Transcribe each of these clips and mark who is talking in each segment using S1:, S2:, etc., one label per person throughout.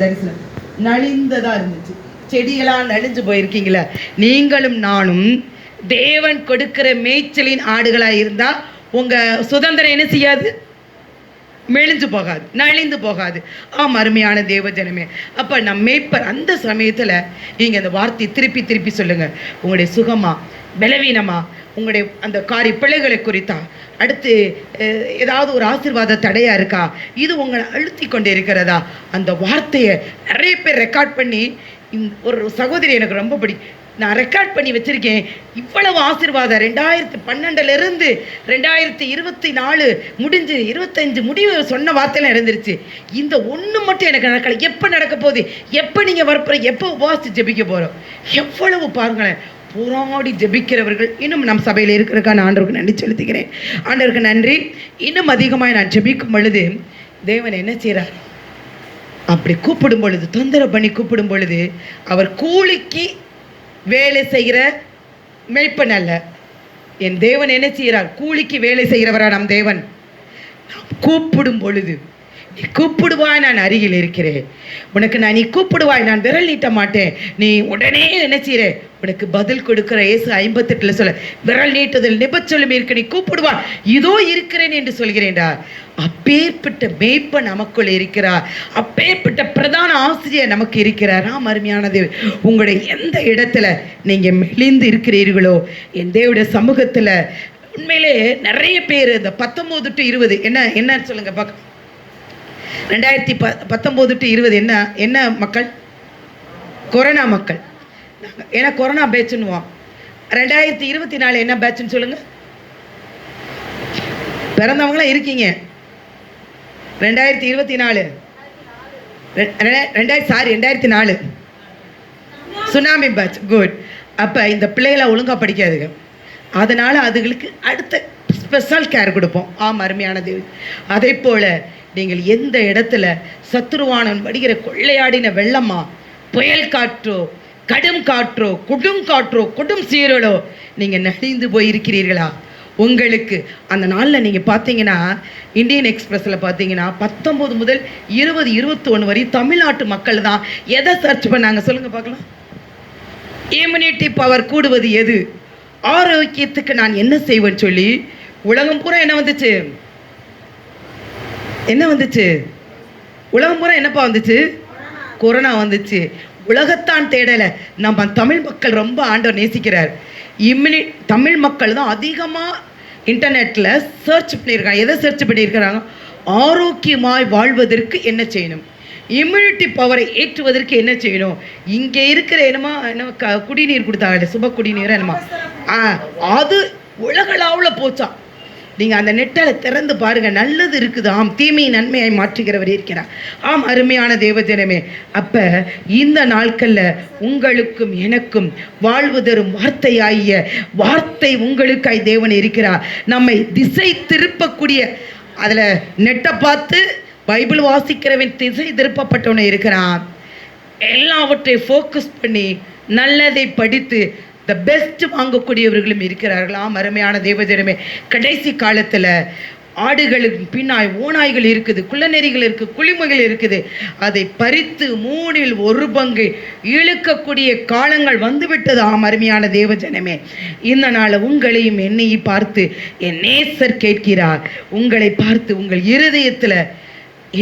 S1: தரிசனம் நலிந்ததா இருந்துச்சு. செடியெல்லாம் நலிஞ்சு போயிருக்கீங்களா? நீங்களும் நானும் தேவன் கொடுக்கிற மேய்ச்சலின் ஆடுகளா இருந்தா உங்க சுதந்திரம் என்ன செய்யாது? மெலிஞ்சு போகாது, நலிந்து போகாது. அருமையான தேவ ஜனமே, அப்ப நம் மேய்ப்பர் அந்த சமயத்துல நீங்க அந்த வார்த்தையை திருப்பி திருப்பி சொல்லுங்க. உங்களுடைய சுகமா, பலவீனமா, உங்களுடைய அந்த காரி பிள்ளைகளை குறித்தா, அடுத்து ஏதாவது ஒரு ஆசீர்வாத தடையா இருக்கா, இது உங்களை அழுத்தி கொண்டு இருக்கிறதா, அந்த வார்த்தையை நிறைய பேர் ரெக்கார்ட் பண்ணி, ஒரு சகோதரி எனக்கு ரொம்ப பிடிக்கும், நான் ரெக்கார்ட் பண்ணி வச்சிருக்கேன். இவ்வளவு ஆசீர்வாதம் 2012 2024 முடிஞ்சு 25 முடிவு சொன்ன வார்த்தையெல்லாம் இருந்துருச்சு. இந்த ஒன்று மட்டும் எனக்கு நடக்கலை. எப்போ நடக்க போகுது? எப்போ நீங்கள் வரப்போற? எப்போ உபவாசித்து ஜெபிக்க போகிறோம்? எவ்வளவு பாருங்களேன், போராடி ஜெபிக்கிறவர்கள் இன்னும் நம் சபையில் இருக்கிறதுக்கான ஆண்டவருக்கு நன்றி செலுத்துகிறேன். ஆண்டவருக்கு நன்றி. இன்னும் அதிகமாக நான் ஜெபிக்கும் பொழுது தேவன் என்ன செய்கிறார்? அப்படி கூப்பிடும் பொழுது, தொந்தரவு பண்ணி கூப்பிடும் பொழுது, அவர் கூலிக்கு வேலை செய்கிற மேய்ப்பன் அல்ல. என் தேவன் என்ன செய்கிறார்? கூலிக்கு வேலை செய்கிறவரா நம் தேவன். கூப்பிடும் பொழுது, நீ கூப்பிடுவாய், நான் அருகில் இருக்கிறேன். உனக்கு நீ கூப்பிடுவாய், நான் விரல் நீட்ட மாட்டேன். நீ உடனே என்ன செய்கிற? உனக்கு பதில் கொடுக்கிற. இயேசு 58 சொல்ல, விரல் நீட்டுதல் நிபச்சொல்லும் இருக்கு, நீ கூப்பிடுவாய், இதோ இருக்கிறேன் என்று சொல்கிறேன்டா. அப்பேற்பட்ட மேய்ப்பன் நமக்குள் இருக்கிறார். அப்பேற்பட்ட பிரதான ஆசிரியர் நமக்கு இருக்கிறார். அருமையான தேவ, உங்களுடைய எந்த இடத்துல நீங்க மெலிந்து இருக்கிறீர்களோ, என் தேவனுடைய சமூகத்துல உண்மையிலே நிறைய பேர் இந்த 19 to 20 என்ன சொல்லுங்க பார்க்க. 2019 to 20 என்ன மக்கள்? கொரோனா மக்கள். ஏன்னா கொரோனா பேட்சுன்னுவோம். 2024 என்ன பேட்சுன்னு சொல்லுங்க. பிறந்தவங்களாம் இருக்கீங்க. 2024 2004 சுனாமி பேட்ச். குட். அப்போ இந்த பிள்ளைகளை ஒழுங்காக படிக்காதுங்க. அதனால் அதுகளுக்கு அடுத்த ஸ்பெஷல் கேர் கொடுப்போம். அருமையான தேவி. அதே போல் நீங்கள் எந்த இடத்துல சத்துருவானன் வடிகிற கொள்ளையாடின வெள்ளமா, புயல் காற்றோ, கடும் காற்றோ, கொடும் சீரலோ நீங்கள் நலிந்து போயிருக்கிறீர்களா? உங்களுக்கு அந்த நாளில் நீங்கள் பார்த்தீங்கன்னா, இந்தியன் எக்ஸ்பிரஸில் பார்த்தீங்கன்னா 19 முதல் 20, 21 வரை தமிழ்நாட்டு மக்கள் தான் எதை சர்ச் பண்ணாங்க சொல்லுங்க பார்க்கலாம். இம்யூனிட்டி பவர் கூடுவது எது, ஆரோக்கியத்துக்கு நான் என்ன செய்வேன்னு சொல்லி உலகம் பூரா என்ன வந்துச்சு? உலகம் பூரா என்னப்பா வந்துச்சு? கொரோனா வந்துச்சு. உலகத்தான் தேடலை. நம்ம தமிழ் மக்கள் ரொம்ப ஆண்டவர் நேசிக்கிறார். தமிழ் மக்கள் தான் அதிகமாக இன்டர்நெட்டில் சர்ச் பண்ணியிருக்காங்க. எதை சர்ச் பண்ணியிருக்கிறாங்க? ஆரோக்கியமாய் வாழ்வதற்கு என்ன செய்யணும், இம்யூனிட்டி பவரை ஏற்றுவதற்கு என்ன செய்யணும். இங்கே இருக்கிற என்னமோ குடிநீர் கொடுத்தாங்க, சுப குடிநீர் என்னமா, அது உலகளவில் போச்சா. நீங்கள் அந்த நெட்டில் திறந்து பாருங்கள், நல்லது இருக்குது. தீமையை நன்மையை மாற்றுகிறவர் இருக்கிறார். அருமையான தேவஜனமே, அப்போ இந்த நாட்களில் உங்களுக்கும் எனக்கும் வாழ்வு தரும் வார்த்தையாகிய வார்த்தை உங்களுக்காய் தேவன் இருக்கிறார். நம்மை திசை திருப்பக்கூடிய, அதில் நெட்டை பார்த்து பைபிள் வாசிக்கிறவன் திசை திருப்பப்பட்டவனை இருக்கிறான். எல்லாவற்றையும் ஃபோக்கஸ் பண்ணி நல்லதை படித்து த பெஸ்ட் வாங்கக்கூடியவர்களும் இருக்கிறார்களாம். அருமையான தேவஜனமே, கடைசி காலத்தில் ஆடுகளுக்கு பின்னாய் ஓநாய்கள் இருக்குது, குள்ளநெறிகள் இருக்குது, குளிமைகள் இருக்குது. அதை பறித்து 3 1 பங்கு இழுக்கக்கூடிய காலங்கள் வந்துவிட்டது. அருமையான தேவஜனமே, இந்த நாள் உங்களையும் என்னையும் பார்த்து என் நேசர் கேட்கிறார். உங்களை பார்த்து உங்கள் இருதயத்தில்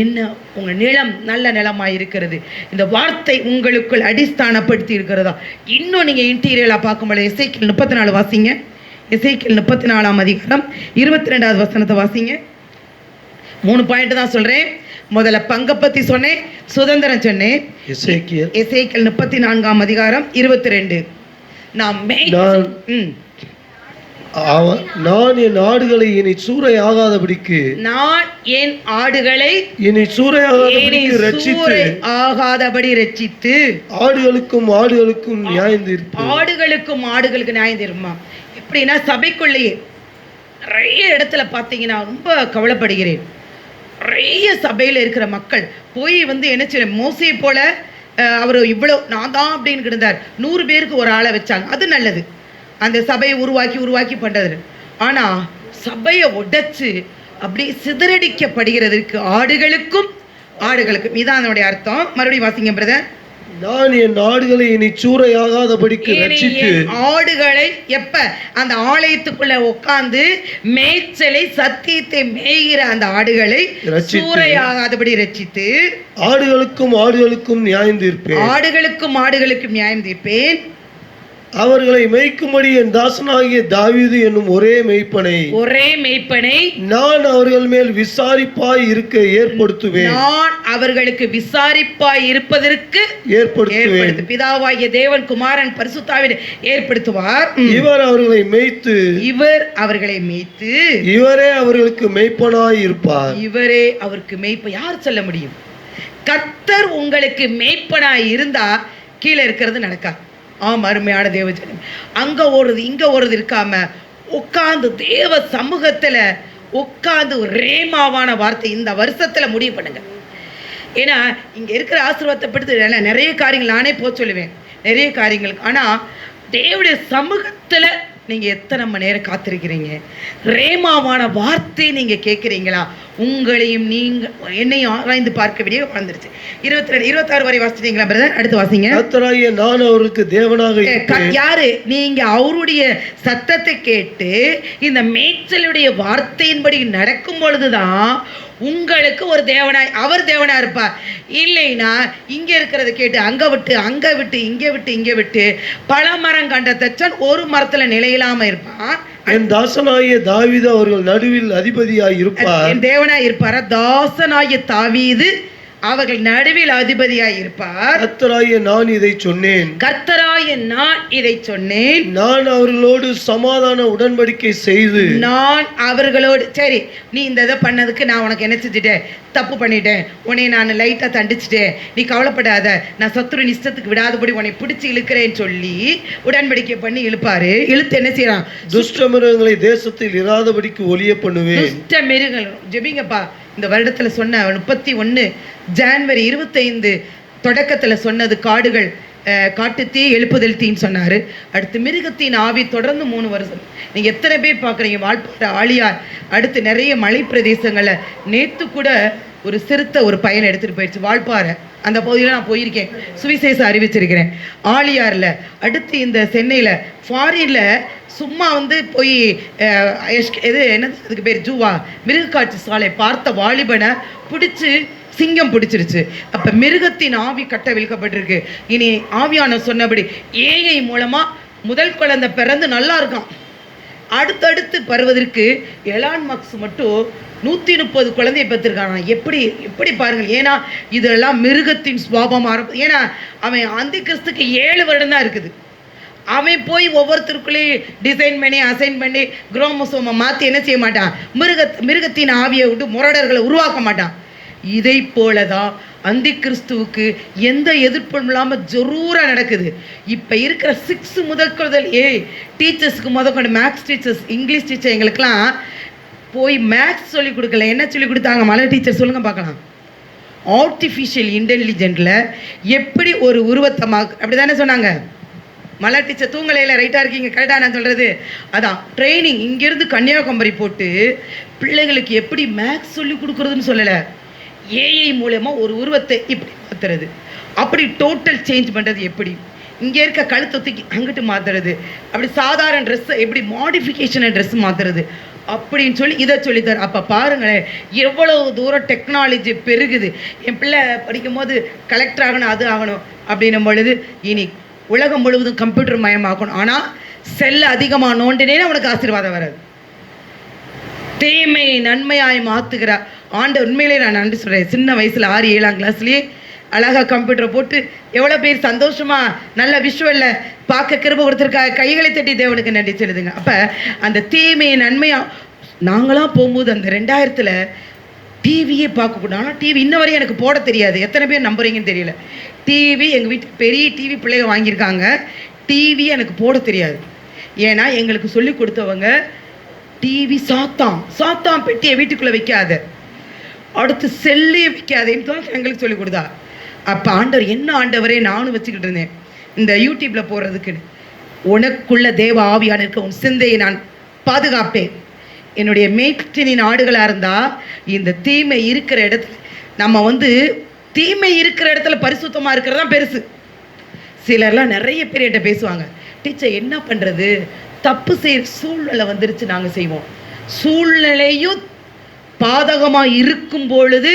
S1: என்ன, உங்கள் நிலம் நல்ல நிலமாக இருக்கிறது, இந்த வார்த்தை உங்களுக்குள் அடிஸ்தானப்படுத்தி இருக்கிறதா? இன்னும் நீங்கள் இன்டீரியலாக பார்க்கும்போது எசேக்கியேல் 34 வாசிங்க. எசேக்கியேல் 34ஆம் அதிகாரம் 22வது வசனத்தை வாசிங்க. 3 பாயிண்ட் தான் சொல்கிறேன். முதல்ல பங்கை பற்றி சொன்னேன், சுதந்திரம் சொன்னேன். எசேக்கியேல் 34ஆம் அதிகாரம் 22.
S2: நான் என் ஆடுகளை இனி சூறையாகாதபடிக்கு
S1: ஆகாதபடி ரட்சித்து
S2: ஆடுகளுக்கும் நியாயம் தீர்ப்பேன்.
S1: ஆடுகளுக்கு நியாயம் தீர்மா. எப்படின்னா, சபைக்குள்ளேயே நிறைய இடத்துல பார்த்தீங்கன்னா ரொம்ப கவலைப்படுகிறேன். நிறைய சபையில் இருக்கிற மக்கள் போய் என்ன செய்ய, மோசையை போல அவர் இவ்வளோ நான் தான் அப்படின்னு கிடந்தார். 100 பேருக்கு ஒரு ஆளை வச்சாங்க. அது நல்லது, அந்த சபையை உருவாக்கி பண்ணுறது. ஆனால் சபையை உடைச்சு அப்படி சிதறடிக்கப்படுகிறதுக்கு ஆடுகளுக்கும் ஆடுகளுக்கும். இதான் அதனுடைய அர்த்தம். மறுபடியும் வாசிங்க பிரதர்.
S2: நான் என் ஆடுகளை இனி சூறையாகாதபடிக்கு ரட்சித்து.
S1: ஆடுகளை எப்ப அந்த ஆலயத்துக்குள்ள உட்கார்ந்து மேய்ச்சலை சத்தியத்தை மேய்கிற அந்த ஆடுகளை சூறையாகாதபடி ரட்சித்து. ஆடுகளுக்கும் நியாயம் தீர்ப்பேன்.
S2: அவர்களை மேய்க்கும்படி என் தாசனாகிய தாவீது என்னும் ஒரே மெய்ப்பனை நான் அவர்கள் மேல் விசாரிப்பாய் இருக்க ஏற்படுத்துவேன்.
S1: நான் அவர்களுக்கு விசாரிப்பாய் இருப்பதற்கு ஏற்படுத்துவேன். பிதாவாகிய தேவன் குமாரன் பரிசுத்தாவினை ஏற்படுத்துவார்.
S2: இவர் அவர்களை மேய்த்து இவரே அவர்களுக்கு மெய்ப்பனாய் இருப்பார்.
S1: இவரே அவருக்கு மெய்ப்ப. யார் சொல்ல முடியும்? கர்த்தர் உங்களுக்கு மெய்ப்பனாய் இருந்தா கீழே இருக்கிறது நடக்காது. அருமையான தேவஜனம், அங்க ஓடுறது இங்க ஓடுறது இருக்காம உட்கார்ந்து தேவ சமூகத்துல உட்கார்ந்து ஒரு ரேமாவான வார்த்தை இந்த வருஷத்துல முடிவு பண்ணுங்க. ஏன்னா இங்க இருக்கிற ஆசீர்வாதத்தை படுத்து நிறைய காரியங்கள் நானே போக சொல்லுவேன், நிறைய காரியங்களுக்கு. ஆனா தேவனுடைய சமூகத்துல நீங்க எத்தனை மணி நேரம் காத்திருக்கிறீங்க? ரேமாவான வார்த்தை நீங்க கேட்கிறீங்களா? உங்களையும் நீங்க என்னையும் ஆராய்ந்து பார்க்க வேண்டிய வந்துருச்சு. 22 26 வரை வாசிச்சீங்களா பிரதர்? அடுத்து வாசிங்க.
S2: கர்த்தராகிய நான் அவருக்கு தேவனாக.
S1: யாரு? நீங்க அவருடைய சத்தத்தை கேட்டு இந்த மேய்ச்சலுடைய வார்த்தையின்படி நடக்கும் பொழுதுதான் உங்களுக்கு ஒரு தேவனாய் அவர் தேவனா இருப்பார். இல்லைன்னா இங்க இருக்கிறத கேட்டு அங்க விட்டு இங்க விட்டு பல மரம் கண்ட தச்சன் ஒரு மரத்துல நிலையிலாம இருப்பான்.
S2: என் தாசனாகிய தாவீது அவர்கள் நடுவில் அதிபதியாய் இருப்பார்.
S1: என் தேவனாய் இருப்பார். தாசனாகிய தாவீது அவர்கள் நடுவில் அதிபதியாய் இருப்பார்.
S2: கர்த்தராகிய நான் இதை சொன்னேன். நான் அவர்களோடு சமாதான உடன்படிக்கை செய்து.
S1: நான் அவர்களோடு சரி, நீ இந்த இதை பண்ணதுக்கு நான் உனக்கு என்ன செஞ்சுட்டேன்? தப்பு பண்ணிட்டேன், உன்னை நான் லைட்டா தண்டிச்சிட்டேன், நீ கவலைப்படாத, நான் சத்துரு நிஷ்டத்துக்கு விடாதபடி உன்னை பிடிச்சி இழுக்கிறேன்னு சொல்லி உடன்படிக்கை பண்ணி இழுப்பாரு. இழுத்து என்ன செய்யறான்?
S2: துஷ்ட மிருகங்களை தேசத்தில் இராதபடிக்கு ஒளிய பண்ணுவேன்.
S1: துஷ்ட மிருகங்கள் ஜெபிங்கப்பா. இந்த வருடத்துல சொன்ன 31 ஜனவரி 25 தொடக்கத்துல சொன்னது காடுகள் காட்டுத்தீ எழுப்புதல் தீன்னு சொன்னாரு. அடுத்து மிருகத்தின் ஆவி தொடர்ந்து 3 வருஷம். நீங்க எத்தனை பேர் பாக்குறீங்க? வால்பாறை, ஆழியார், அடுத்து நிறைய மலை பிரதேசங்கள்ல. நேத்து கூட ஒரு சிறுத்தை ஒரு பையனை எடுத்துட்டு போயிடுச்சு. வால்பாறை அந்த பகுதியில் நான் போயிருக்கேன், சுவிசேஷம் அறிவிச்சிருக்கிறேன். ஆழியார்ல, அடுத்து இந்த சென்னையில, ஃபாரின்ல சும்மா போய் எது என்னது அதுக்கு பேர் ஜூவா மிருகக்காட்சி சாலை பார்த்த வாலிபனை பிடிச்சி சிங்கம் பிடிச்சிருச்சு. அப்ப மிருகத்தின் ஆவி கட்ட விழுக்கப்பட்டிருக்கு. இனி ஆவியான சொன்னபடி ஏஐ மூலமா முதல் குழந்தை பிறந்து நல்லா இருக்கான். அடுத்தடுத்து பருவதற்கு எலான் மஸ்க் மட்டும் 130 குழந்தையை பெற்றிருக்கானா. எப்படி பாருங்கள். ஏன்னா இதெல்லாம் மிருகத்தின் சுவாபம் ஆரம்பம். ஏன்னா அவன் அந்த கிறிஸ்துக்கு 7 வருடம் தான் இருக்குது. அவன் போய் ஒவ்வொருத்தருக்குள்ளேயும் டிசைன் பண்ணி அசைன் பண்ணி குரோமோசோமை மாற்றி என்ன செய்ய மாட்டான்? மிருகத்தின் ஆவியை விட்டு முரடர்களை உருவாக்க மாட்டான். இதை போலதான் அந்தி கிறிஸ்துவுக்கு எந்த எதிர்ப்பும் இல்லாமல் ஜரூராக நடக்குது. இப்போ இருக்கிற 6 முதற்கொள்தல் டீச்சர்ஸ்க்கு முதற்கொண்டு மேக்ஸ் டீச்சர்ஸ், இங்கிலீஷ் டீச்சர் எங்களுக்கெல்லாம் போய் மேக்ஸ் சொல்லி கொடுக்கல. என்ன சொல்லி கொடுத்தாங்க? மலை டீச்சர் சொல்லுங்க பார்க்கலாம். ஆர்டிஃபிஷியல் இன்டெலிஜென்ட்ல எப்படி ஒரு உருவத்தை அப்படி தானே சொன்னாங்க. மலை டீச்சர் தூங்கலையில் ரைட்டாக இருக்கீங்க, கரெக்டாக நான் சொல்கிறது அதான். ட்ரைனிங் இங்கேருந்து கன்னியாகுமரி போட்டு பிள்ளைகளுக்கு எப்படி மேக்ஸ் சொல்லி கொடுக்குறதுன்னு சொல்லலை. ஏஐ மூலமாக ஒரு உருவத்தை இப்படி மாற்றுறது, அப்படி டோட்டல் சேஞ்ச் பண்ணுறது, எப்படி இங்கே இருக்க கழுத்தை தூக்கி அங்கிட்டு மாற்றுறது, அப்படி சாதாரண ட்ரெஸ்ஸை எப்படி மாடிஃபிகேஷனை ட்ரெஸ் மாற்றுறது அப்படின்னு சொல்லி இதை சொல்லித்தர. அப்போ பாருங்களேன் எவ்வளவு தூரம் டெக்னாலஜி பெருகுது. என் பிள்ளை படிக்கும் போது கலெக்டர் ஆகணும், அது ஆகணும் அப்படின்னும் பொழுது இனி உலகம் முழுவதும் கம்ப்யூட்டர் மயமாக்கணும். ஆனால் செல்ல அதிகமாக நோண்டினேன்னு அவனுக்கு ஆசீர்வாதம் வராது. தீமையை நன்மையாய் மாற்றுகிற ஆண்டவர் உண்மையிலே நான் நன்றி சொல்கிறேன். சின்ன வயசில் 6 7ஆம் கிளாஸ்லேயே அழகாக கம்ப்யூட்டரை போட்டு எவ்வளோ பேர் சந்தோஷமாக நல்ல விஷுவலில் பார்க்க கிருபை கொடுத்துருக்காங்க. கைகளை தட்டி தேவனுக்கு நன்றி சொல்லுதுங்க. அப்போ அந்த தீமையை நன்மையாக நாங்களாம் போகும்போது அந்த 2000 டிவியே பார்க்கக்கூடாது. ஆனால் டிவி இன்ன வரையும் எனக்கு போட தெரியாது. எத்தனை பேர் நம்புறீங்கன்னு தெரியல. டிவி எங்கள் வீட்டுக்கு பெரிய டிவி பிள்ளைங்க வாங்கியிருக்காங்க. டிவி எனக்கு போட தெரியாது. ஏன்னா எங்களுக்கு சொல்லி கொடுத்தவங்க டிவி சாத்தாம் பெட்டியை வீட்டுக்குள்ளே வைக்காத, அடுத்து செல்லே வைக்காதேன்னு தான் எங்களுக்கு சொல்லி கொடுத்தா. அப்போ ஆண்டவர் என்ன ஆண்டவரே நானும் வச்சுக்கிட்டு இருந்தேன் இந்த யூடியூப்பில் போடுறதுக்குன்னு. உனக்குள்ள தேவ ஆவியான இருக்க உன் சிந்தையை நான் பாதுகாப்பேன். என்னுடைய மேய்ச்சலின் ஆடுகளாக இருந்தால் இந்த தீமை இருக்கிற இடத்துல நம்ம வந்து தீமை இருக்கிற இடத்துல பரிசுத்தமாக இருக்கிறது தான் பெருசு. சிலர்லாம் நிறைய பேர் என்கிட்ட பேசுவாங்க, டீச்சர் என்ன பண்ணுறது, தப்பு செய்கிற சூழ்நிலை வந்துருச்சு, நாங்கள் செய்வோம். சூழ்நிலையும் பாதகமாக இருக்கும் பொழுது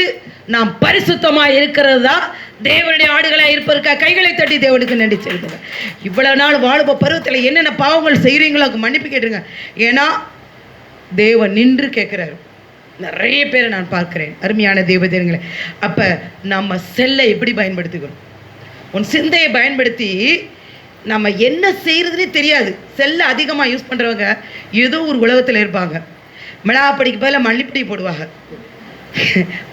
S1: நாம் பரிசுத்தமாக இருக்கிறது தான் தேவனுடைய ஆடுகளாக இருப்பதற்கா கைகளை தட்டி தேவனுக்கு நன்றி செலுத்துங்க. இவ்வளோ நாள் வாழுப பருவத்தில் என்னென்ன பாவங்கள் செய்கிறீங்களோ அதுக்கு மன்னிப்பு கேட்டுருங்க. ஏன்னா தேவன் நின்று கேட்குறாரு. நிறைய பேரை நான் பார்க்குறேன், அருமையான தேவதேவங்களே. அப்போ நம்ம செல்லை எப்படி பயன்படுத்திக்கிறோம்? உன் சிந்தையை பயன்படுத்தி நம்ம என்ன செய்கிறதுனே தெரியாது. செல்லை அதிகமாக யூஸ் பண்ணுறவங்க ஏதோ ஒரு உலகத்தில் இருப்பாங்க. மிளகாப்படிக்கு பதில் மல்லிப்பொடி போடுவாங்க.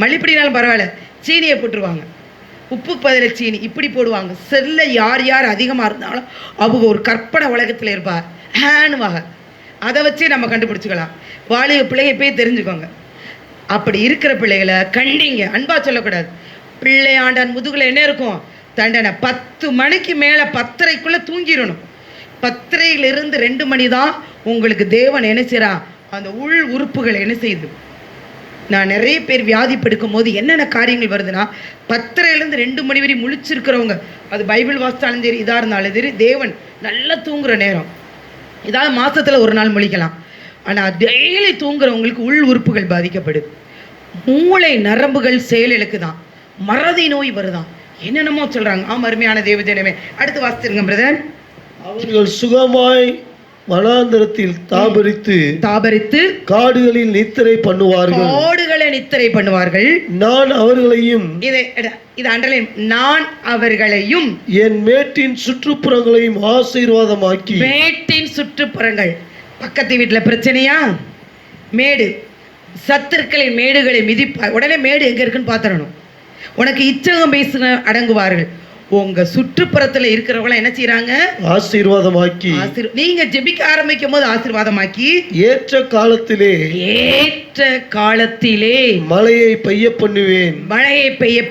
S1: மல்லிப்பொடினாலும் பரவாயில்ல, சீனியை போட்டுருவாங்க. உப்பு பதில் சீனி இப்படி போடுவாங்க. செல்லை யார் யார் அதிகமாக இருந்தாலும் அவங்க ஒரு கற்பனை உலகத்தில் இருப்பார். ஹேனுவாக அதை வச்சே நம்ம கண்டுபிடிச்சிக்கலாம். வாலிப பிள்ளைங்க போய் தெரிஞ்சுக்கோங்க. அப்படி இருக்கிற பிள்ளைகளை கண்டிங்க, அன்பாக சொல்லக்கூடாது. பிள்ளையாண்டான் முதுகில் என்ன இருக்கும்? தண்டனை. 10 மணிக்கு மேலே 10:30க்குள்ளே தூங்கிடணும். 10:30 2 மணி தான் உங்களுக்கு தேவன் என்ன செய்கிறான், அந்த உள் உறுப்புகள் என்ன செய்யுது. நான் நிறைய பேர் வியாதி படுக்கும் போது என்னென்ன காரியங்கள் வருதுன்னா, 10:30 2 மணி வரை முழிச்சிருக்கிறவங்க, அது பைபிள் வாசித்தாலும் சரி, இதாக இருந்தாலும் சரி, தேவன் நல்லா தூங்குகிற நேரம். இதாவது மாதத்தில் ஒரு நாள் முழிக்கலாம். ஆனால் டெய்லி தூங்குறவங்களுக்கு உள் உறுப்புகள் பாதிக்கப்படுது. மூளை நரம்புகள் செயலுக்கு தான் மறதி நோய் வருதான், என்னென்னமோ சொல்கிறாங்க. அருமையான தேவஜனமே, அடுத்து வாசிச்சிருங்க பிரதர்.
S2: அவர்கள் சுகமாய் வனாந்தரத்தில் தாபரித்து காடுகளில் நித்திரை பண்ணுவார்கள். நான் அவர்களையும்,
S1: இது அண்டர்லைன், நான் அவர்களையும்
S2: என் மேட்டின் சுற்றுப்புறங்களையும் ஆசீர்வாதமாக்கி. மேட்டின்
S1: சுற்றுப்புறங்கள், பக்கத்து வீட்டில் பிரச்சனையா, மேடு, சத்துருக்களின் மேடுகளை மிதிப்பார். உடனே மேடு எங்கே இருக்குன்னு பார்த்துடணும். உனக்கு இச்சகம் பேசுன அடங்குவார்கள். உங்க சுற்றுப்புறத்தில் இருக்கிறவங்களாம் என்ன செய்யறாங்க?
S2: ஆசீர்வாதமாக்கி.
S1: நீங்க ஜெபிக்க ஆரம்பிக்கும் போது ஆசீர்வாதமாக்கி,
S2: ஏற்ற காலத்திலே மழையை பெய்ய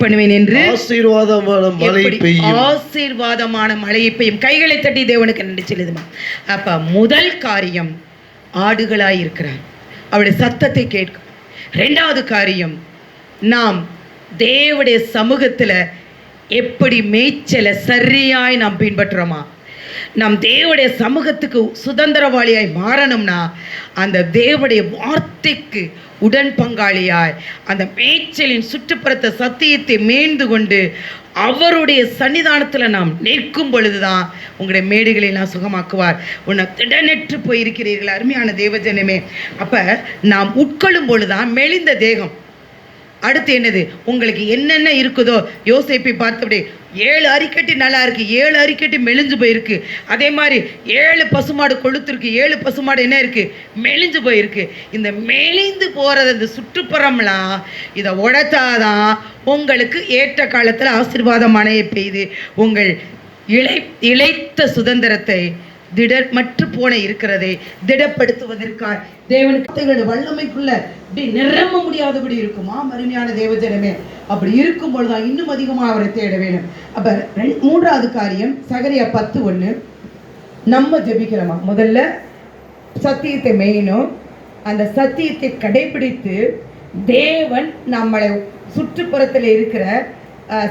S2: பண்ணுவேன் என்று ஆசீர்வாதமான
S1: மழையை பெய்யும். கைகளை தட்டி தேவனுக்கு நன்றி செலுத்துமா. அப்ப முதல் காரியம், ஆடுகளாய் இருக்கிறார், அவருடைய சத்தத்தை கேட்கும். 2வது காரியம், நாம் தேவனுடைய சமூகத்தில் எப்படி மேய்ச்சலை சரியாய் நாம் பின்பற்றுறோமா? நம் தேவனுடைய சமூகத்துக்கு சுதந்திரவாளியாய் மாறணும்னா அந்த தேவனுடைய வார்த்தைக்கு உடன் பங்காளியாய் அந்த மேய்ச்சலின் சுற்றுப்புறத்த சத்தியத்தை மேய்ந்து கொண்டு அவருடைய சன்னிதானத்தில் நாம் நிற்கும் பொழுதுதான் உங்களுடைய மேடுகளை நான் சுகமாக்குவார். உன்னை திடனற்று போயிருக்கிறீர்கள் அருமையான தேவஜனமே. அப்போ நாம் உட்கொள்ளும் பொழுதுதான் மெலிந்த தேகம். அடுத்து என்னது, உங்களுக்கு என்னென்ன இருக்குதோ, யோசேப்பை பார்த்தபடி 7 அரிக்கட்டி நல்லா இருக்கு, 7 அரிக்கட்டி மெலிஞ்சு போயிருக்கு. அதே மாதிரி 7 பசுமாடு கொளுத்துருக்கு, 7 பசுமாடு என்ன இருக்கு, மெலிஞ்சு போயிருக்கு. இந்த மெலிந்து போறது, இந்த சுற்றுப்புறம்லாம் இதை உடைத்தாதான் உங்களுக்கு ஏற்ற காலத்தில் ஆசீர்வாதமான பெய்து உங்கள் இழைத்த சுதந்திரத்தை திடமற்று போன இருக்கிறதை திடப்படுத்துவதற்காக தேவனுடைய வல்லமைக்குள்ள இப்படி நிரம்ப முடியாதபடி இருக்குமா அருமையான தேவஜனமே. அப்படி இருக்கும் பொழுதுதான் இன்னும் அதிகமாக அவரை தேட வேணும். அப்ப 3வது காரியம், சகரியா 10:1, நம்ம ஜெபிக்கிறோமா? முதல்ல சத்தியத்தை மேயணும். அந்த சத்தியத்தை கடைபிடித்து தேவன் நம்மளை சுற்றுப்புறத்தில் இருக்கிற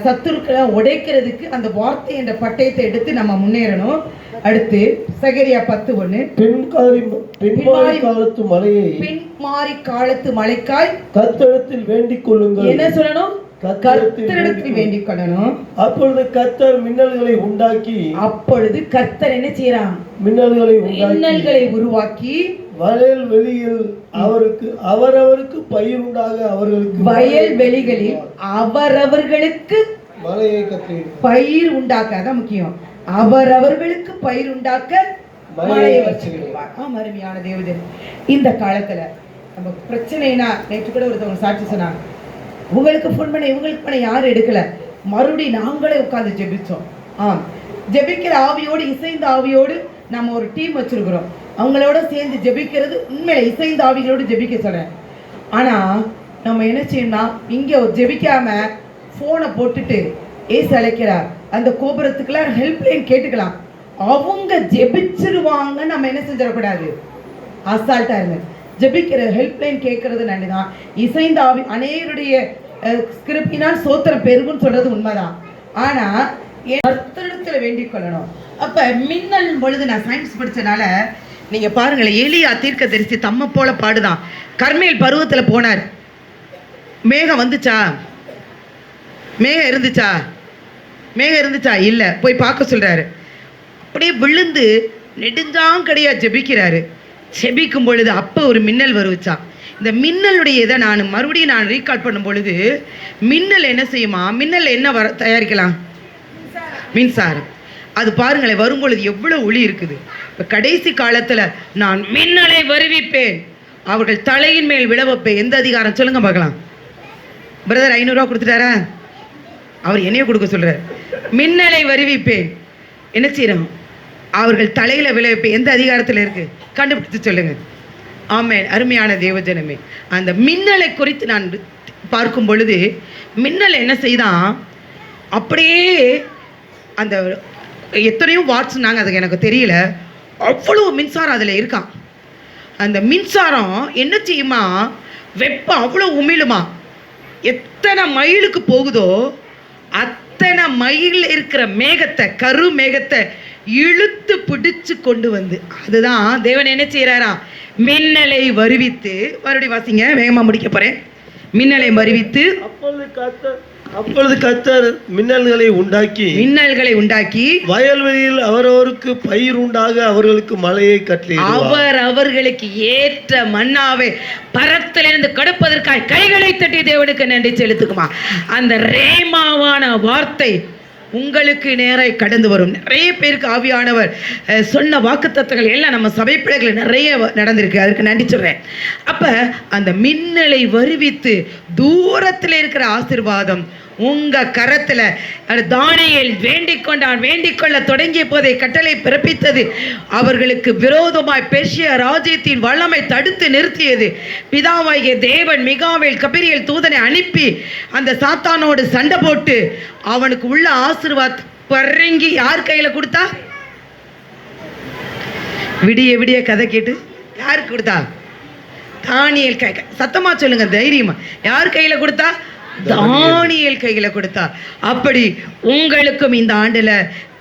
S1: சத்துருக்களை உடைக்கிறதுக்கு அந்த வார்த்தை என்ற பட்டயத்தை எடுத்து நம்ம முன்னேறணும். அடுத்து சகரியா 10:1, பின்மாறி காலத்து மழைக்காய்
S2: கர்த்தரிடத்தில் வேண்டிக் கொள்ளுங்கள்.
S1: என்ன சொல்லணும்? கர்த்தரிடத்தில் வேண்டிக் கொள்ளணும்.
S2: அப்பொழுது கர்த்தர் மின்னல்களை உண்டாக்கி,
S1: அப்பொழுது கர்த்தர் என்ன செய்யறான்?
S2: மின்னல்களை
S1: உருவாக்கி
S2: வயல்வெளியில் அவரவருக்கு பயிர் உண்டாக அவர்களுக்கு
S1: வயல்வெளிகளில் அவரவர்களுக்கு
S2: மழையை கட்டி
S1: பயிர் உண்டாக்க, அதான் முக்கியம். அவரவர்களுக்கு பயிர் உண்டாக்க மழையை வச்சுக்கிடுவார். அருமையான தேவதன். இந்த காலத்துல நம்ம பிரச்சனைனா, நேற்று கூட ஒருத்தவங்க சாட்சி சொன்னாங்க, உங்களுக்கு ஃபோன் பண்ண இவங்களுக்கு பண்ண யாரும் எடுக்கல, மறுபடியும் நாங்களே உட்கார்ந்து ஜெபிச்சோம். ஜெபிக்கிற ஆவியோடு, இசைந்த ஆவியோடு நம்ம ஒரு டீம் வச்சிருக்கிறோம். அவங்களோட சேர்ந்து ஜெபிக்கிறது உண்மையில இசைந்த ஆவிகளோடு ஜெபிக்க சொல்றேன். ஆனா நம்ம என்ன செய்யணும்னா, இங்க ஜெபிக்காம போனை போட்டுட்டு ஏசு அழைக்கிறார் அந்த கோபுரத்துக்குலாம் ஹெல்ப்லைன் கேட்டுக்கலாம். அவங்க ஜெபிச்சிருவாங்க, நம்ம என்ன செஞ்சிடக்கூடாது, அசால்ட்டா இருங்க. ஜெபிக்கிற ஹெல்ப்லைன் கேட்கறது நன்றிதான். இசைந்த ஆவி அநேகருடைய கிருப்பினால் சோத்திரம் பெருகுன்னு சொல்றது உண்மைதான். ஆனா கர்த்தரிடத்துல வேண்டிக் கொள்ளணும். அப்ப மின்னல் பொழுது நான் சயின்ஸ் படிச்சனால நீங்க பாருங்களேன், எலியா தீர்க்கதரிசி தம்ம போல பாடுதான். கர்மேல் பருவத்துல போனார். மேகம் வந்துச்சா? மேகம் இருந்துச்சா? மேகம் இருந்துச்சா? இல்ல. போய் பார்க்க சொல்றாரு. அப்படியே விழுந்து நெடுஞ்சாங்கடையா ஜெபிக்கிறாரு. ஜெபிக்கும் பொழுது அப்ப ஒரு மின்னல் வருவச்சா. இந்த மின்னலுடைய இதை மறுபடியும் நான் ரீகால் பண்ணும் பொழுது மின்னல் என்ன செய்யுமா? மின்னல் என்ன தயாரிக்கலாம்? மின்சாரம். அது பாருங்களேன், வரும்பொழுது எவ்வளவு ஒளி இருக்குது. இப்போ கடைசி காலத்துல நான் மின்னலை வருவிப்பேன், அவர்கள் தலையின் மேல் விழ வைப்பேன். எந்த அதிகாரம் சொல்லுங்க பார்க்கலாம். பிரதர் 500 ரூபா கொடுத்துட்டாரா? அவர் என்னைய கொடுக்க சொல்றாரு. மின்னலை வருவிப்பேன், என்ன செய்யறோம்? அவர்கள் தலையில விழ வைப்பேன். எந்த அதிகாரத்தில் இருக்கு? கண்டுபிடித்து சொல்லுங்க. ஆமென். அருமையான தேவஜனமே, அந்த மின்னலை குறித்து நான் பார்க்கும் பொழுது மின்னல் என்ன செய்தான், அப்படியே அந்த எத்தனையோ வாட்ஸ் நாங்கள், அதுக்கு எனக்கு தெரியல, அவ்வளோ மின்சாரம் அதில் இருக்கான். அந்த மின்சாரம் என்ன செய்யுமா? வெப்பம் அவ்வளோ உமிழுமா. எத்தனை மைலுக்கு போகுதோ அத்தனை மைல் இருக்கிற மேகத்தை, கரு மேகத்தை இழுத்து பிடிச்சு கொண்டு வந்து, அதுதான் தேவன் என்ன செய்யறாரா? மின்னலை வருவித்து, மறுபடியும் வாசிங்க, வேகமா முடிக்க போறேன். மின்னலை வருவித்து,
S2: அப்பொழுது கர்த்தர் மின்னல்களை உண்டாக்கி வயல்வெளியில் அவரவருக்கு பயிர் உண்டாக அவர்களுக்கு மழையை கட்டளையிடுவார்.
S1: அவர்களுக்கு ஏற்ற மன்னாவை பரத்திலிருந்து கொடுப்பதற்காக கைகளை தட்டி தேவனுக்கு நன்றி செலுத்துக்குமா. அந்த ரேமாவான வார்த்தை உங்களுக்கு நேராக கடந்து வரும். நிறைய பேருக்கு ஆவியானவர் சொன்ன வாக்குத்தத்தங்கள் எல்லாம் நம்ம சபை பிள்ளைகள் நிறைய நடந்திருக்கு. அதுக்கு நன்றி சொல்றேன். அப்ப அந்த மின்னலை வருவித்து தூரத்தில் இருக்கிற ஆசீர்வாதம் உங்க கரத்துல. தானியேல் வேண்டிக் கொள்ள தொடங்கிய போதை கட்டளை பிறப்பித்தது. அவர்களுக்கு விரோதமாய் பெர்சியா ராஜ்யத்தின் வல்லமை தடுத்து நிறுத்தியது. பிதாவாகிய தேவன் மிகாவேல் கபிரியேல் தூதனை அனுப்பி அந்த சாத்தானோடு சண்டை போட்டு அவனுக்கு உள்ள ஆசீர்வாத் பரங்கி யார் கையில கொடுத்தா? விடிய கதை கேட்டு யாருக்கு கொடுத்தா? தானியேல் கை. சத்தமா சொல்லுங்க, தைரியமா. யார் கையில கொடுத்தா? தானியேல் கையில கொடுத்தா. அப்படி உங்களுக்கும் இந்த ஆண்டுல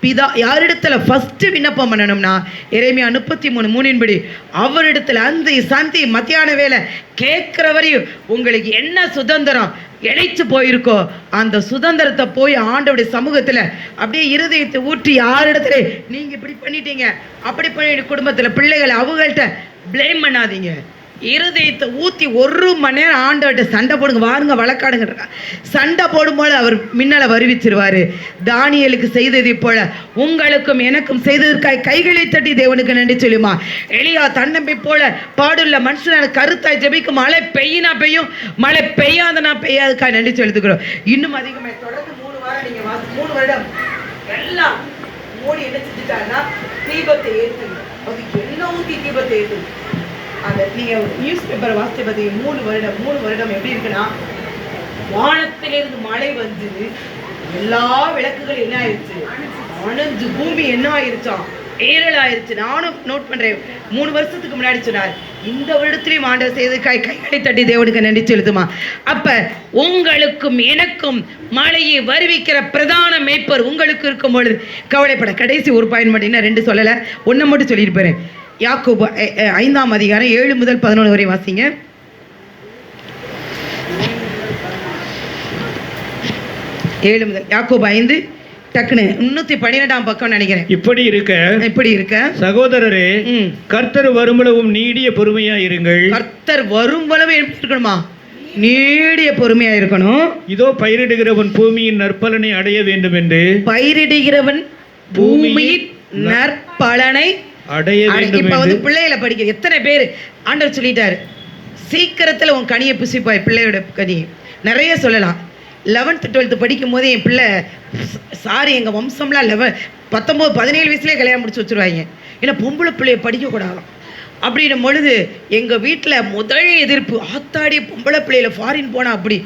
S1: பிதா யாரிடத்துல ஃபர்ஸ்ட் விண்ணப்பம் பண்ணணும்னா எரேமியா 33:3 படி அவரிடத்துல அந்த சந்தி மத்தியான வேலை கேட்கிற வரையும் உங்களுக்கு என்ன சுதந்திரம் இழைச்சு போயிருக்கோ அந்த சுதந்திரத்தை போய் ஆண்டவருடைய சமூகத்துல அப்படியே இருதயத்தை ஊற்றி, யாரிடத்துல நீங்க இப்படி பண்ணிட்டீங்க அப்படி பண்ணி குடும்பத்துல பிள்ளைகளை அவங்கள்ட்ட பிளேம் பண்ணாதீங்க. இருதயத்தை ஊற்றி 1 மணி நேரம் ஆண்டவர்கிட்ட சண்டை போடுங்க, வாருங்க வழக்காடுங்க. சண்டை போடும்போது அவர் மின்னலை வருவிச்சிருவாரு. தானியேலுக்கு செய்ததை போல உங்களுக்கும் எனக்கும் செய்ததற்காக கைகளை தட்டி தேவனுக்கு நன்றி சொல்லுமா. எலியா தன்னம்பை போல பாடுள்ள மனுஷனான கருத்தாய் ஜெபிக்கும். மழை பெய்யினா பெய்யும், மழை பெய்யாதனா பெய்யாதுக்காக நன்றி செலுத்துக்கிறோம். இன்னும் அதிகமாக தொடர்ந்து 3 வாரம் நீங்க 3 வருடம் எல்லாம் மூடி என்ன செஞ்சுட்டாங்கன்னா தீபத்தை ஏற்றுங்க. அதுக்கு என்ன ஊற்றி தீபத்தை ஏற்றுங்க. அந்த நீங்கள் நியூஸ் பேப்பரை வாசித்து பார்த்தீங்க. 3 வருடம் எப்படி இருக்குன்னா, வானத்திலிருந்து மழை வந்து எல்லா விளக்குகள் என்ன ஆயிடுச்சு? அணைஞ்சு பூமி என்ன ஆயிடுச்சான்? ஏரல் ஆயிடுச்சு. நானும் நோட் பண்றேன். 3 வருஷத்துக்கு முன்னாடி சொன்னார். இந்த வருடத்திலையும் ஆண்டவர் செய்து கைகளை தட்டி தேவனுக்கு நன்றி செலுத்துமா. அப்ப உங்களுக்கும் எனக்கும் மழையை வருவிக்கிற பிரதான மேய்ப்பர் உங்களுக்கு இருக்கும் பொழுது கவலைப்பட. கடைசி ஒரு பாயிண்ட் மட்டும், 2 சொல்லலை, 1 மட்டும் சொல்லிட்டு போறேன். யாக்கோபு 5ஆம் அதிகாரம் 7 முதல் 11 வரை வாசிங்க. யாக்கோபு 5 டக்குனு 312ஆம் பக்கம் நினைக்கிறேன்.
S3: இப்படி இருக்க சகோதரரே, கர்த்தர் வரும்பளவும் நீடிய பொறுமையா இருங்கள்.
S1: கர்த்தர் வரும்பளவும் எப்படி இருக்கணுமா? நீடிய பொறுமையா இருக்கணும்.
S3: இதோ பயிரிடுகிறவன் பூமியின் நற்பலனை அடைய வேண்டும் என்று.
S1: பயிரிடுகிறவன் பூமியின் நற்பலனை அடைய வேண்டும். இப்ப வந்து பிள்ளைகளை படிக்கிற எத்தனை பேர் ஆண்டவர் சொல்லிட்டாரு, சீக்கிரத்துல உன் கனியை புசிப்பாய். பிள்ளையோட கனி நிறைய சொல்லலாம். 11th 12th படிக்கும் போதே என் பிள்ளை எங்கள் வம்சம்லாம் 19 17 வயசுலேயே கல்யாணம் முடிச்சு வச்சுருவாங்க. ஏன்னா பொம்பளை பிள்ளைய படிக்கக்கூடாதாம் அப்படின்னும் பொழுது எங்கள் வீட்டில் முதல் எதிர்ப்பு, ஆத்தாடி பொம்பளை பிள்ளையில ஃபாரின் போனால் அப்படி.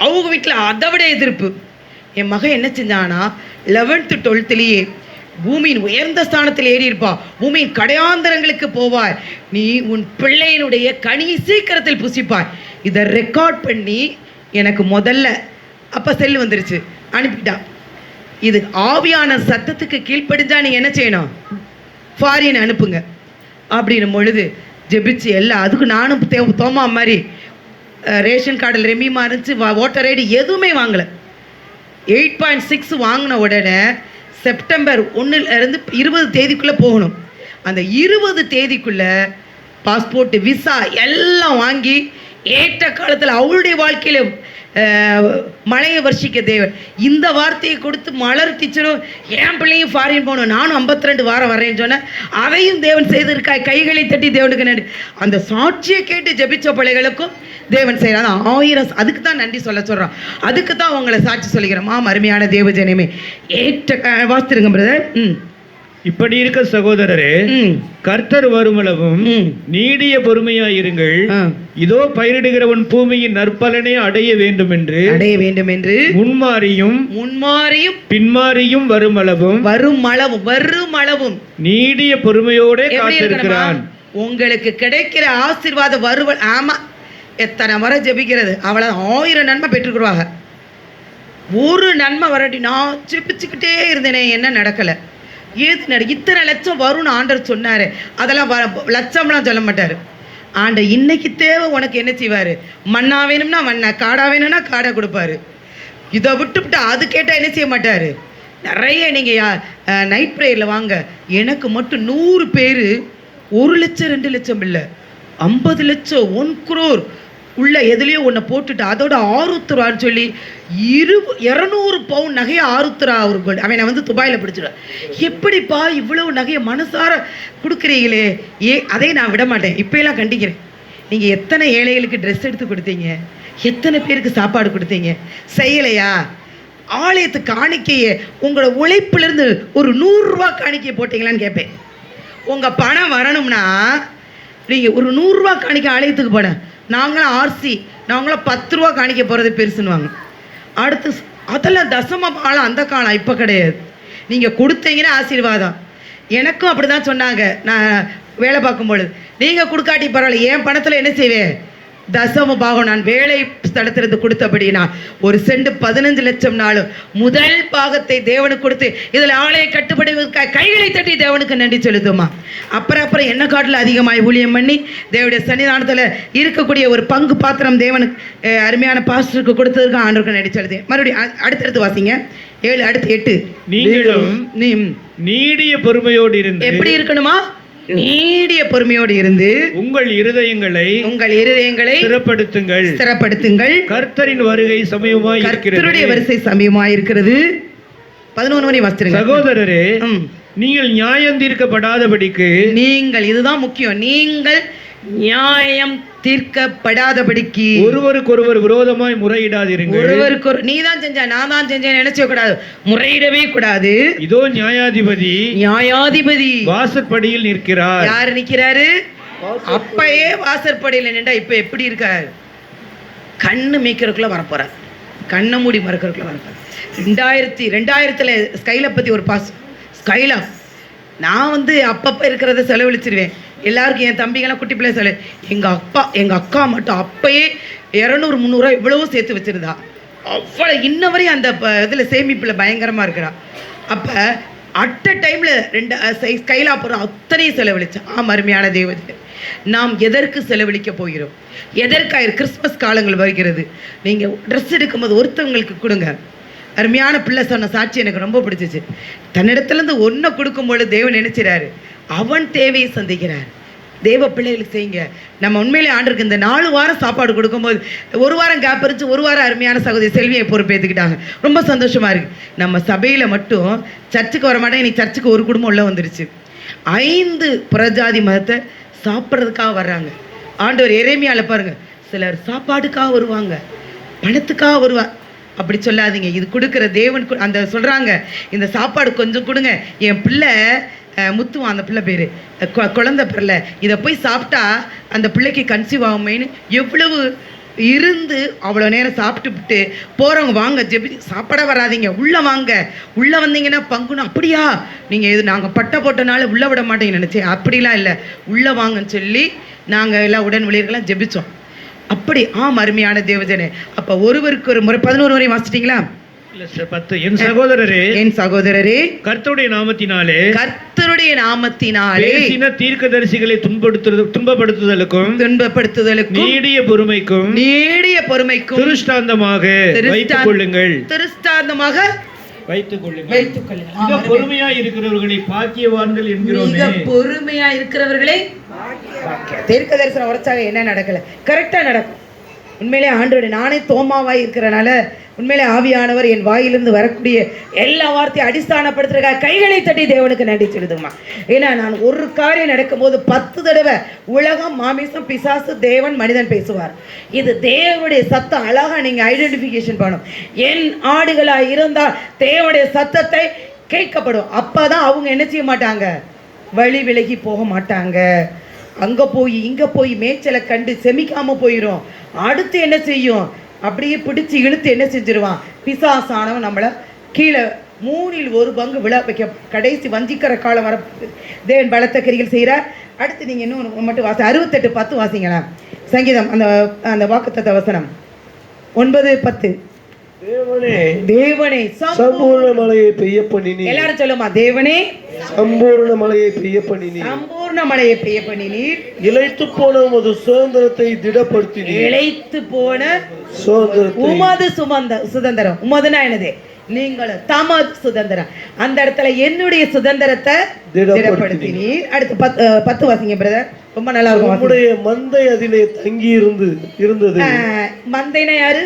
S1: அவங்க வீட்டில் அதை விட எதிர்ப்பு. என் மகன் என்ன செஞ்சானா 11th 12thலேயே பூமியின் உயர்ந்த ஸ்தானத்தில் ஏறி இருப்பா, பூமியின் கடையாந்தரங்களுக்கு போவாய், நீ உன் பிள்ளையினுடைய கனியை சீக்கிரத்தில் புசிப்பாய். இதை ரெக்கார்ட் பண்ணி எனக்கு முதல்ல அப்போ செல் வந்துருச்சு, அனுப்பிட்டான். இது ஆவியான சத்தத்துக்கு கீழ்ப்படிஞ்சா நீங்கள் என்ன செய்யணும்? ஃபாரின் அனுப்புங்க அப்படின்னும் பொழுது ஜெபிச்சு எல்லாம். அதுக்கு நானும் தோமா மாதிரி ரேஷன் கார்டில் ரெமிமா இருந்துச்சு, ஓட்டர் ஐடி எதுவுமே வாங்கலை. 8.6 வாங்கின உடனே செப்டம்பர் 1 20 தேதிக்குள்ளே போகணும். அந்த 20 தேதிக்குள்ளே பாஸ்போர்ட், விசா எல்லாம் வாங்கி ஏற்ற காலத்தில் அவளுடைய வாழ்க்கையில் மழையை வர்ஷிக்க தேவன் இந்த வார்த்தையை கொடுத்து மலர் டீச்சரும் என் பிள்ளையும் ஃபாரின் போகணும், நானும் 52 வாரம் வரேன்னு சொன்னேன். அதையும் தேவன் செய்திருக்கா. கைகளை தட்டி தேவனுக்கு நன்றி. அந்த சாட்சியை கேட்டு ஜெபிச்ச பிள்ளைகளுக்கும் தேவன் செய்கிறான். 1000 அதுக்கு தான் நன்றி சொல்கிறோம். அதுக்கு தான் உங்களை சாட்சி சொல்லிக்கிறோம். அருமையான தேவஜனமே, ஏற்ற வாசிருங்க பிரதர்.
S3: இப்படி இருக்க சகோதரரே, கர்த்தர் வருமளவும் நீடிய பொறுமையாயிருங்கள். இதோ பயிரிடுகிறவன் பூமியின் நற்பலனை அடைய வேண்டும் என்று முன்மாறியும் பின்மாறியும் வருமளவும் நீடிய பொறுமையோட காத்திருக்கிறான்.
S1: உங்களுக்கு கிடைக்கிற ஆசீர்வாத வருவல். ஆமா, எத்தனை முறை ஜெபிக்கிறது, அவளை 1000 நன்மை பெற்றுக்குருவாங்க. ஒரு நன்மை வரட்டி நான் ஜெபிச்சுக்கிட்டே இருந்தேனே, என்ன நடக்கலை, ஏது இத்தனை லட்சம் வரும்னு ஆண்டவர் சொன்னார். அதெல்லாம் லட்சம்லாம் சொல்ல மாட்டார் ஆண்டவர். இன்னைக்கு தேவை உனக்கு என்ன செய்வார்? மண்ணா வேணும்னா மண்ணா, காடா வேணும்னா காடை கொடுப்பாரு. இதை விட்டுவிட்டு அது கேட்டால் என்ன செய்ய மாட்டார். நிறைய நீங்கள் நைட் ப்ரேயரில் வாங்க, எனக்கு மட்டும் 100 பேர் 1 லட்சம் 2 லட்சம் இல்லை, 50 லட்சம் 1 crore உள்ள எதுலேயோ ஒன்றை போட்டுட்டு அதோட ஆருத்ரான்னு சொல்லி 200 பவுன் நகையை ஆருத்ரா அவருக்கு அவனை வந்து துபாயில் பிடிச்சிடுவான். எப்படிப்பா இவ்வளவு நகையை மனசார கொடுக்குறீங்களே? அதை நான் விட மாட்டேன். இப்போலாம் கண்டிக்கிறேன். நீங்கள் எத்தனை ஏழைகளுக்கு ட்ரெஸ் எடுத்து கொடுத்தீங்க, எத்தனை பேருக்கு சாப்பாடு கொடுத்தீங்க, செய்யலையா? ஆலயத்து காணிக்கையை உங்களோட உழைப்பிலிருந்து ஒரு 100 ரூபா காணிக்கையை போட்டிங்களான்னு கேட்பேன். உங்கள் பணம் வரணும்னா நீங்கள் ஒரு 100 ரூபா காணிக்கை ஆலயத்துக்கு போனேன். நாங்களாம் ஆர்சி, நாங்களாம் 10 ரூபா காணிக்க போகிறது பெருசுன்னுவாங்க. அடுத்து அதெல்லாம் தசம காலம், அந்த காலம் இப்போ கிடையாது. நீங்கள் கொடுத்தீங்கன்னா ஆசீர்வாதம். எனக்கும் அப்படி தான் சொன்னாங்க. நான் வேலை பார்க்கும்பொழுது, நீங்கள் கொடுக்காட்டி பரவாயில்ல, என் பணத்தில் என்ன செய்வேன்? தசம பாகம் நான் வேலை ஸ்தலத்திலிருந்து கொடுத்தபடினா 1 சென்ட் 15 லட்சம் நாளும் முதல் பாகத்தை தேவனுக்கு கொடுத்து இதில் ஆலய கட்டுப்படுவதற்காக கைகளை தட்டி தேவனுக்கு நன்றி செலுத்துமா. அப்புறம் என்ன காட்டில் அதிகமாய் ஊழியம் பண்ணி தேவனுடைய சன்னிதானத்தில் இருக்கக்கூடிய ஒரு பங்கு பாத்திரம் தேவனுக்கு அருமையான பாஸ்டருக்கு கொடுத்ததுக்கு ஆண்டவருக்கு நன்றி செலுத்தேன். மறுபடியும் அடுத்தடுத்து வாசிங்க. 7 அடுத்து 8.
S3: நீங்களும் நீடிய பொறுமையோடு இருந்து.
S1: எப்படி இருக்கணுமா? நீடிய பொறுமையோடு இருந்து
S3: உங்கள் இருதயங்களை
S1: ஸ்திரப்படுத்துங்கள்.
S3: கர்த்தரின் வருகை சமயமாய் இருக்கிறது.
S1: கர்த்தருடைய வருகை சமயமாய் இருக்கிறது. 11 மணி வாசிங்க.
S3: சகோதரரே, நீங்கள் நியாயம் தீர்க்கப்படாதபடிக்கு, நீங்கள்
S1: இதுதான் முக்கியம், நீங்கள் நியாயம் தீர்க்கப்படாதபடிக்கு
S3: ஒருவருக்கொருவர் விரோதமாய் முறையிடாதீர்கள்.
S1: ஒருவருக்கு நீ தான் செஞ்ச நான் தான் செஞ்சேன் நினைச்ச கூடாது, முறையிடவே கூடாது.
S3: இதோ நியாயாதிபதி வாசற்படியில் நிற்கிறார்.
S1: யாரு நிற்கிறாரு? அப்பயே வாசற்படியில் நின்றா இப்ப எப்படி இருக்காரு? கண்ணு மேய்க்கிறதுக்குள்ள வரப்போறார், கண்ணை மூடி மறக்கிறதுக்குள்ள வரப்போறார். 2000 ஸ்கைல பத்தி ஒரு பாஸ். ஸ்கைலா நான் வந்து அப்பப்போ இருக்கிறத செலவழிச்சிருவேன். எல்லாருக்கும் என் தம்பிங்கெல்லாம் குட்டி பிள்ளை செலவு. எங்கள் அக்கா மட்டும் அப்பயே 200-300 இவ்வளவோ சேர்த்து வச்சுருந்தா. அவ்வளோ இன்ன வரையும் அந்த இதில் சேமிப்பில் பயங்கரமாக இருக்கிறா. அப்போ அட் அ டைமில் 2 ஸ்கைலா போகிறோம், அத்தனையும் செலவழிச்சா. அருமையான தேவதை, நாம் எதற்கு செலவழிக்க போகிறோம்? எதற்காக? கிறிஸ்மஸ் காலங்கள் வருகிறது. நீங்கள் ட்ரெஸ் எடுக்கும்போது ஒருத்தவங்களுக்கு கொடுங்க. அருமையான பிள்ளை சொன்ன சாட்சி எனக்கு ரொம்ப பிடிச்சிச்சு. தன்னிடத்துலேருந்து ஒன்றை கொடுக்கும்போது தேவன் நினைச்சிறாரு, அவன் தேவையை சந்திக்கிறார். தேவ பிள்ளைகளுக்கு செய்யுங்க. நம்ம உண்மையிலே ஆண்டிருக்கு இந்த 4 வாரம் சாப்பாடு கொடுக்கும்போது 1 வாரம் கேப் இருந்துச்சு. 1 வாரம் அருமையான சகோதரி செல்வியை பொறுப்பேற்றுக்கிட்டாங்க. ரொம்ப சந்தோஷமாக இருக்குது. நம்ம சபையில் மட்டும் சர்ச்சுக்கு வர மாட்டேன், இன்னைக்கு சர்ச்சுக்கு ஒரு குடும்பம் உள்ள வந்துருச்சு. 5 புறஜாதி மதத்தை சாப்பிட்றதுக்காக வர்றாங்க. ஆண்டவர் எரேமியாவில் பாருங்கள், சிலர் சாப்பாடுக்காக வருவாங்க, பணத்துக்காக வருவாங்க. அப்படி சொல்லாதீங்க. இது கொடுக்குற தேவன் அந்த சொல்கிறாங்க, இந்த சாப்பாடு கொஞ்சம் கொடுங்க. என் பிள்ளை முத்துவான், அந்த பிள்ளை பேர் குழந்தை பிள்ளை, இதை போய் சாப்பிட்டா அந்த பிள்ளைக்கு கன்சீவ் ஆகுமேன்னு எவ்வளவு இருந்து அவ்வளோ நேரம் சாப்பிட்டுவிட்டு போகிறவங்க வாங்க ஜெபி சாப்பிட வராதிங்க, உள்ளே வாங்க, உள்ளே வந்தீங்கன்னா பங்குன்னு. அப்படியா? நீங்கள் இது நாங்கள் பட்டை போட்டனால உள்ளே விட மாட்டேங்க நினச்சேன். அப்படிலாம் இல்லை, உள்ளே வாங்கன்னு சொல்லி நாங்கள் எல்லாம் உடன் ஊழியர்கள்லாம் ஜெபித்தோம். அப்படி அருமையான தேவஜனே. அப்ப ஒருவருக்கு ஒரு முறை 11 வரை வாசிட்டீங்களா?
S3: இல்ல சார், 10. என் சகோதரரே,
S1: என் சகோதரரே,
S3: கர்த்தருடைய நாமத்தினாலே பேசின தீர்க்கதரிசிகளை துன்பப்படுத்துதலுக்கும் நீடிய பொறுமைக்கும் திருஷ்டாந்தமாக வைத்துக் கொள்ளுங்கள். பொறுமையா இருக்கிறவர்களை பாக்கியவான்கள் என்கிறோம்.
S1: பொறுமையா இருக்கிறவர்களை தீர்க்க தரிசனம் உரைச்சாக என்ன நடக்கல, கரெக்டா நடக்கும். உண்மையிலே ஆண்டோட நானே தோமாவாய் இருக்கிறனால உண்மையிலே ஆவியானவர் என் வாயிலிருந்து வரக்கூடிய எல்லா வார்த்தையும் அடிஸ்தானப்படுத்துறதுக்காக கைகளை தட்டி தேவனுக்கு நன்றி சொல்லுதுமா. ஏன்னா நான் ஒரு காரியம் நடக்கும்போது 10 தடவை உலகம், மாமிசம், பிசாசு, தேவன், மனிதன் பேசுவார். இது தேவனுடைய சத்தம். அழகா நீங்க ஐடென்டிஃபிகேஷன் பண்ணணும். என் ஆடுகளாக இருந்தால் தேவனுடைய சத்தத்தை கேட்கப்படும். அப்பதான் அவங்க என்ன செய்ய மாட்டாங்க, வழி விலகி போக மாட்டாங்க. அங்க போய் இங்க போய் மேய்ச்சலை கண்டு செமிக்காம போயிடும். அடுத்து என்ன செய்யும், அப்படியே பிடிச்சு இழுத்து என்ன செஞ்சிருவான், பிசாசானவன் நம்மளை கீழே 1/3 விழா வைக்க கடைசி வஞ்சிக்கிற காலம் வர தேவன் பலத்த கிரிகள் செய்கிறார். அடுத்து நீங்கள் இன்னும் மட்டும் 68:10 வாசிங்களா? சங்கீதம் அந்த வாக்குத்தத்த வசனம் 9:10. தேவனே
S2: சம்பூர்ண மழையை பெய்ய பண்ணினீர்.
S1: எல்லாரும் சொல்லுமா, தேவனே
S2: சம்பூர்ண மழையை பெய்ய பண்ணினீர்.
S1: சம்பூர்ண மழையை பெய்ய பண்ணினீர்.
S2: இளைத்து போன உமது சுதந்திரத்தை திடப்படுத்தினீர்.
S1: இளைத்து போன
S2: சுதந்திரத்தை,
S1: உமது சுதந்திரம். உமதுனா என்னது, நீங்களும் தமது சுதந்திரம். அந்த இடத்துல என்னுடைய சுதந்திரத்தை திடப்படுத்தினீர். அடுத்து 10 வாசிங்க பிரதர், ரொம்ப நல்லா இருக்கும்.
S2: நம்முடைய மந்தை அதிலே தங்கி இருந்தது.
S1: மந்தைனா யாரு?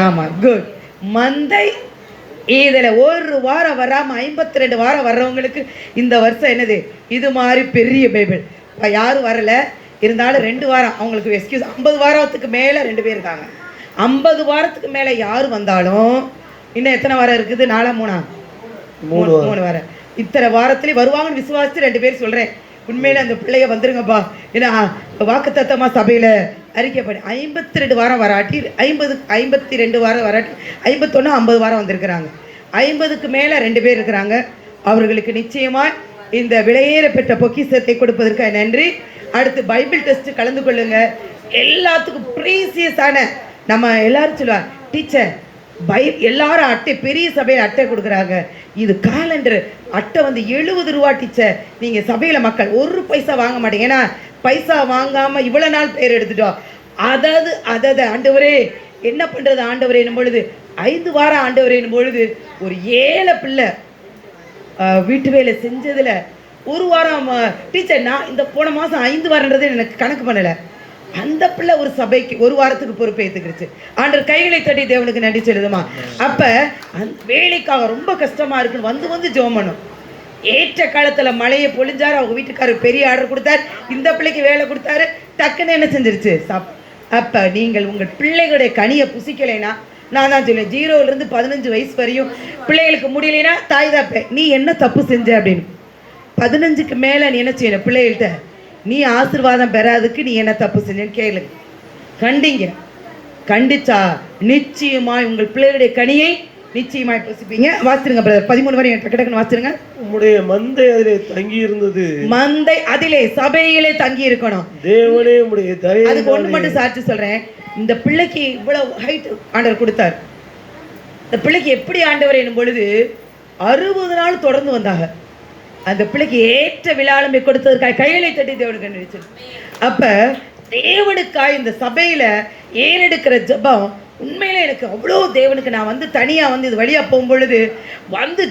S1: ஆமா, குட். மந்தை இதுல 1 வாரம் வராம 52 வாரம் வர்றவங்களுக்கு இந்த வருஷம் என்னது, இது மாதிரி பெரிய பைபிள். யாரும் வரல, இருந்தாலும் 2 வாரம் அவங்களுக்கு எக்ஸ்கியூஸ். 50 வாரத்துக்கு மேல 2 பேர் இருக்காங்க. 50 வாரத்துக்கு மேல யாரு வந்தாலும் இன்னும் எத்தனை வாரம் இருக்குது, 3 வாரம். இத்தனை வாரத்திலே வருவாங்கன்னு விசுவாசித்து 2 பேர் சொல்றேன். உண்மையில அந்த பிள்ளைய வந்துருங்கப்பா. ஏன்னா வாக்குத்தத்தமா சபையில அறிக்கைப்படி 52 வாரம் வராட்டி 52 வாரம் வராட்டி 51 50 வாரம் வந்திருக்கிறாங்க. 50க்கு மேல 2 பேர் இருக்கிறாங்க. அவர்களுக்கு நிச்சயமா இந்த விலையேற பெற்ற பொக்கிஷத்தை கொடுப்பதற்கு நன்றி. அடுத்து பைபிள் டெஸ்ட் கலந்து கொள்ளுங்க. எல்லாத்துக்கும் ப்ரீசியஸான, நம்ம எல்லாரும் சொல்லுவாங்க டீச்சர் எல்லாரும் அட்டை, பெரிய சபையில் அட்டை கொடுக்குறாங்க. இது காலண்டர் அட்டை 70 ரூபா டீச்சர். நீங்கள் சபையில் மக்கள் 1 பைசா வாங்க மாட்டீங்க. ஏன்னா பைசா வாங்காமல் இவ்வளோ நாள் பேர் எடுத்துட்டோம். அதாவது ஆண்டவரே என்ன பண்ணுறது ஆண்டவரே என்னும் பொழுது 5 வாரம் ஆண்டவரே என்னும் பொழுது ஒரு 7 பிள்ளை வீட்டு வேலை செஞ்சதில் 1 வாரம் டீச்சர் நான் இந்த போன மாதம் 5 வாரன்றது எனக்கு கணக்கு பண்ணலை. அந்த பிள்ளை ஒரு சபைக்கு 1 வாரத்துக்கு பொறுப்பை ஏற்றுக்கிடுச்சு. ஆண்டவர் கைகளை தட்டி தேவனுக்கு நன்றி சொல்லுதுமா. அப்போ அந்த வேலைக்காக ரொம்ப கஷ்டமாக இருக்குன்னு வந்து ஜெபம் பண்ணும். ஏற்ற காலத்தில் மழையை பொழிஞ்சார். அவங்க வீட்டுக்காரர் பெரிய ஆர்டர் கொடுத்தார், இந்த பிள்ளைக்கு வேலை கொடுத்தாரு, டக்குன்னு என்ன செஞ்சிருச்சு. அப்போ நீங்கள் உங்கள் பிள்ளைகளுடைய கனியை புசிக்கலைன்னா, நான் தான் சொல்லுவேன் 0லேருந்து 15 வயசு வரையும் பிள்ளைகளுக்கு முடியலைன்னா தாய் தாப்பேன் நீ என்ன தப்பு செஞ்ச அப்படின்னு. 15க்கு மேலே நீ என்ன செய்யணும், பிள்ளைகள்கிட்ட நீ ஆசீர்வாதம் பெறாதுக்கு நீ என்ன தப்பு செஞ்சேன்னு கேளு. கண்டிச்சா நிச்சயமாய் உங்கள் பிள்ளைகளுடைய கனியை நிச்சயமாய் புசிப்பீங்க. வாசிருங்க பிரதர், 13 வரை டக்குன்னு வாசிருங்க.
S2: உம்முடைய மந்தை அதிலே தங்கி இருந்தது.
S1: மந்தை அதிலே சபையிலே தங்கி இருக்கணும்.
S2: தேவனே உம்முடைய தயவு.
S1: அதுக்கு ஒன்று மட்டும் சாட்சி சொல்றேன். இந்த பிள்ளைக்கு இவ்வளவு ஹைட் ஆண்டவர் கொடுத்தார். இந்த பிள்ளைக்கு எப்படி ஆண்டவர் என்னும் பொழுது 60 நாள் தொடர்ந்து வந்தாங்க. அந்த பிள்ளைக்கு ஏற்ற விழாலுமே கொடுத்ததற்காக கைகளை தட்டி தேவனுக்கு நினைச்சு. அப்ப தேவனுக்காய் இந்த சபையில ஏறெடுக்கிற ஜெபம் உண்மையிலே எனக்கு அவ்வளோ தேவனுக்கு நான் தனியாக இது வழியாக போகும்பொழுது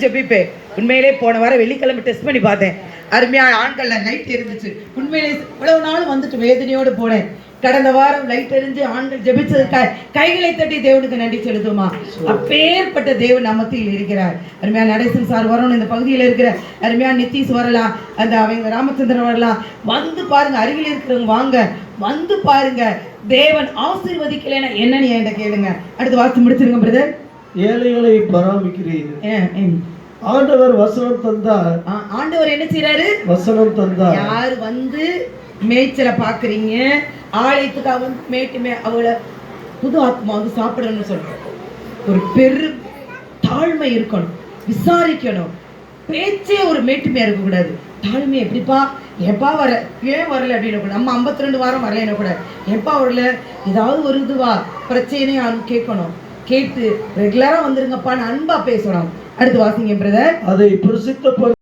S1: ஜெபிப்பேன். உண்மையிலே போன வாரம் வெள்ளிக்கிழமை டெஸ்ட் பண்ணி பார்த்தேன். அருமையான ஆண்களில் லைட் இருந்துச்சு. உண்மையிலே இவ்வளவு நாள் வேதனையோடு போனேன். கடந்த வாரம் லைட் எரிஞ்சு ஆண்கள் ஜெபிச்சதுக்காக கைகளை தட்டி தேவனுக்கு நன்றி செலுத்துமா. அப்பேற்பட்ட தேவன் நமத்தில் இருக்கிறார். அருமையான நடேசன் சார் வரணும், இந்த பகுதியில் இருக்கிற அருமையான நித்தீஷ் வரலாம், அவங்க ராமச்சந்திரன் வரலாம். பாருங்க, அருகில் இருக்கிறவங்க வாங்க பாருங்க. தேவன் ஆசீர்வதிக்கலைன்னா என்னன்னு என்கிட்ட கேளுங்க. அடுத்து வாசி முடிச்சிருங்க பிரதர்.
S2: ஏழைகளை பராமரிக்கிறீர்கள். ஆண்டவர் வசனம் தந்தார்.
S1: ஆண்டவர் என்ன செய்யறாரு, வசனம் தந்தார். யாரு மேய்ச்சலை பாக்குறீங்க, ஆலயத்துக்காக மேட்டுமே அவளை புது ஆத்மா சாப்பிடணும்னு சொல்றேன். ஒரு பெரு தாழ்மை இருக்கணும், விசாரிக்கணும். பேச்சே ஒரு மேட்டுமையா இருக்கக்கூடாது. தாழ்மை எப்படிப்பா எப்பா வர, ஏன் வரல அப்படின்னு கூட, நம்ம 52 வாரம் வரலைன்னு கூட, எப்பா வரல, ஏதாவது ஒரு இதுவா பிரச்சனையே யாரும் கேட்கணும், கேட்டு ரெகுலரா வந்துருங்கப்பான்னு அன்பா பேசணும். அடுத்து வாசிங்க பிரதர்.
S2: அதை பிரசித்த